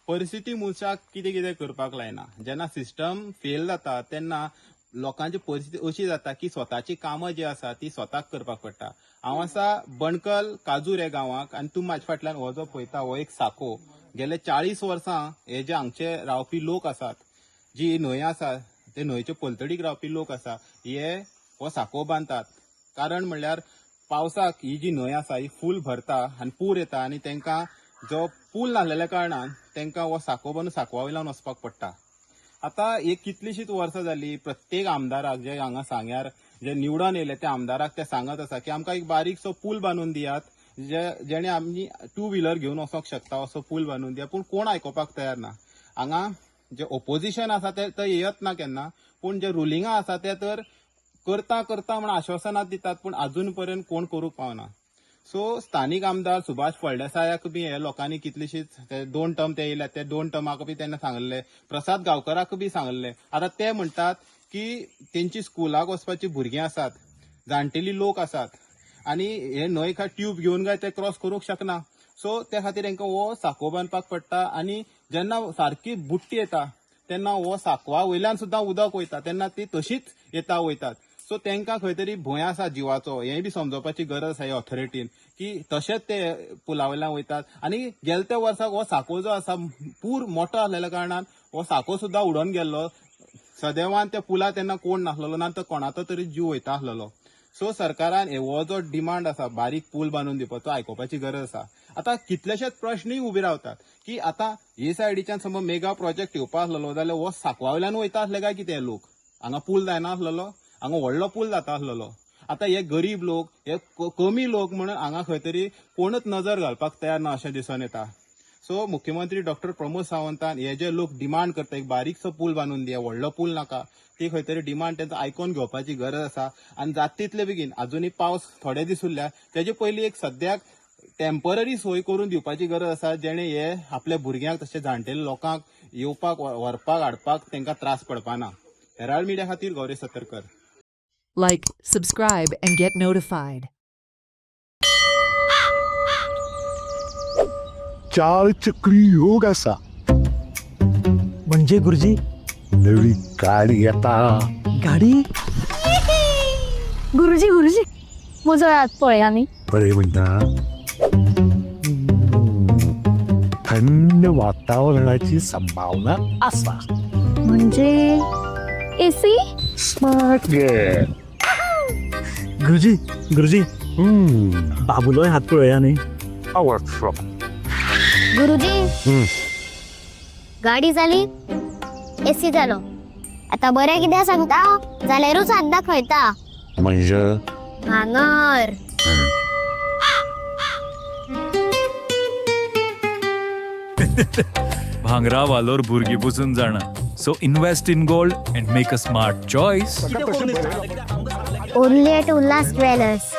परिस्थिती मनशाक कितें कितें करपाक लायना. जेन्ना सिस्टम फेल जाता तेन्ना लोकांची परिस्थिती अशी जाता की स्वताची कामां जी आसा ती स्वताक करपाक पडटा. हांव आसा बणकल काजूर ह्या गांवांक आनी तूं म्हाज्या फाटल्यान हो जो पळयता हो एक साको. गेले 40 वर्सां हे जे हांगचे रावपी लोक आसात, जी न्हंय आसा ते न्हंयचे पलतडीक रावपी लोक आसा हे हो साको बांदतात. कारण म्हणल्यार पावसाक ही जी न्हंय आसा ही फूल भरता आनी पूर येता आनी तांकां जो पूल नासलेल्या कारणान तांकां हो साको बांदून साकवा वयल्यान वचपाक पडटा. आतां एक कितलीशींच वर्सां जाली प्रत्येक आमदाराक जे हांगा सांग्यार जे निवडून येयले त्या आमदाराक ते सांगत आसा की आमकां एक बारीकसो पूल बांदून दियात जेणे आमी 2 व्हिलर घेवन वचोंक शकता असो पूल बांदून दिया. पूण कोण आयकोपाक तयार ना. हांगा जे ओपोजिशन आसा ते येयत ना केन्ना, पूण जे रुलिंगा आसा ते तर करता करता म्हण आश्वासनां दितात पूण अजून पर्यंत कोण करूंक पावना. सो स्थानीक आमदार सुभाष फळदेसायाक बी हे लोकांनी कितलीशीच 2 टर्म ते येयल्यात ते 2 टर्माक बी तेन्ना सांगले, प्रसाद गांवकाराक बी सांगले. आतां ते म्हणटात की तेंची स्कुलाक वचपाची भुरगीं आसात, जाणटेली लोक आसात आनी हे न्हंय काय ट्यूब घेवन काय ते क्रॉस करूंक शकना. सो त्या खातीर तांकां हो साको बांदपाक पडटा आनी जेन्ना सारकी बुट्टी येता तेन्ना हो साकवा वयल्यान सुद्दां उदक वयता तेन्ना ती तशीच येता वयतात. सो तांकां खंय तरी भंय आसा जिवाचो. हेंय बी समजोवपाची गरज आसा ह्या ऑथॉरिटीन की तशेंच ते पुला वयल्यान वयतात. आनी गेल्या त्या वर्साक हो साको जो आसा पूर मोठो आसलेल्या कारणान हो साको सुद्दां उडोवन गेल्लो. सदैवान त्या पुला तेन्ना कोण नासलेलो ना तर कोणाचो तरी जीव वयता आसलेलो. सो सरकारान हो जो डिमांड आसा बारीक पूल बांदून दिवपाचो आयकोपाची गरज आसा. आतां कितलेशेच प्रश्नूय उबे रावतात की आतां हे सायडीच्यान समज मेगा प्रोजेक्ट येवपा आसलेलो जाल्यार हो साकवा वयल्यान वयता आसले काय कितें लोक. हांगा पूल जायना आसलेलो, हांगा व्हडलो पूल जाता आसलेलो. आतां हे गरीब लोक हे कमी लोक म्हणून हांगा खंय तरी कोणूच नजर घालपाक तयार ना अशें दिसून येता. सो मुख्यमंत्री डॉक्टर प्रमोद सावंतान हे जे लोक डिमांड करता एक बारीकसो पूल बांदून दिया, व्हडलो पूल नाका, ती खंय तरी डिमांड त्यांचा आयकून घेवपाची गरज आसा. आनी जाता तितले बेगीन अजूनय पावस थोडे दीस उरल्या तेजे पयलीं एक सद्याक टेम्पररी सोय करून दिवपाची गरज आसा जेणे हे आपल्या भुरग्यांक तशें जाणटेल्या लोकांक येवपाक व्हरपाक हाडपाक तांकां त्रास पडपाना. हेराल्ड मिडिया खातीर Gauri Satarkar. Like, subscribe, and get notified. 4 चक्री योग असा म्हणजे गुरुजी नवी गाडी येता. गाडी गुरुजी गुरुजी म्हजो हात पळया न्ही. बरे म्हणटा थंड वातावरणाची संभावना असा. म्हणजे एसी. Smart gate. गुरुजी गुरुजी बाबूलोय हात पळया न्ही. पॉवर फ्रॉम गुरुजी गाडी जाली, एसी जालो. आता बरें कितें सांगता जाल्यारूच हात दाखयता. म्हणजे भांगर. भांगरा वालोर भुरगीं बसून जाणा. So invest in gold and make a smart choice. Only at Ulhas jewellers.